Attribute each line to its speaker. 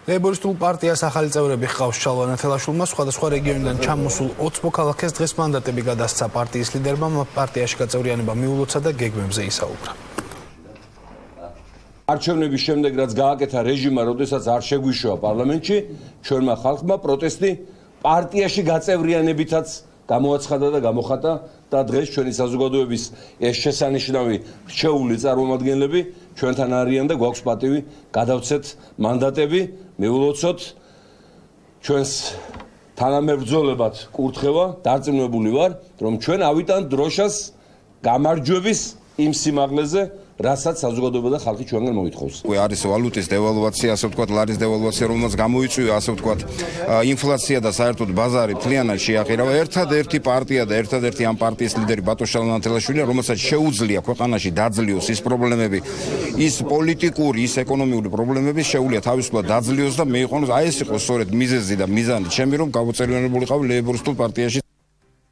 Speaker 1: ლეიბორისტულ პარტიას ახალი წევრები ჰყავს შალვა ნათელაშვილმა, სხვადასხვა რეგიონიდან ჩამოსულ 20 მოქალაქეს დღეს მანდატები გადასცა პარტიის ლიდერმა, პარტიაში გაწევრიანება მიულოცა და გეგმებზე ისაუბრა.
Speaker 2: არჩევნების შემდეგ რაც გააკეთა რეჟიმმა, როდესაც არ შეგვიშოვა პარლამენტში, ჩვენმა ხალხმა პროტესტი პარტიაში გაწევრიანებითაც გამოაცხადა და გამოხატა და დღეს ჩვენი საზოგადოების ეს შესანიშნავი რჩეული წარმომადგენლები ჩვენთან არიან და გვაქვს პატივი გადავცეთ მანდატები, მივულოცოთ ჩვენს თანამებრძოლებად კურთხევა, დარწმუნებული ვარ, რომ ჩვენ ავიტანთ დროშას გამარჯვების იმ სიმაღლეზე, რასაც საზოგადოება და ხალხი ჩვენგან მოითხოვს.
Speaker 3: არის ვალუტის დევალვაცია, ასე ვთქვათ, ლარის დევალვაცია, რომელსაც გამოიწვია, ასე ვთქვათ, ინფლაცია და საერთოდ ბაზარი მთლიანად შეაყირავა. ერთადერთი პარტია და ერთადერთი ამ პარტიის ლიდერი ბატონ შალვა ნათელაშვილი, რომელსაც შეუძლია ქვეყანაში დაძლიოს ის პრობლემები, ის პოლიტიკური, ის ეკონომიური პრობლემები შეუძლია თავისუფლად დაძლიოს და მეიყვანოს. აი ეს იყო სწორედ მიზეზი და მიზანი ჩემი, რომ გავუწევრიანებულიყავ ლეიბორისტულ პარტიაში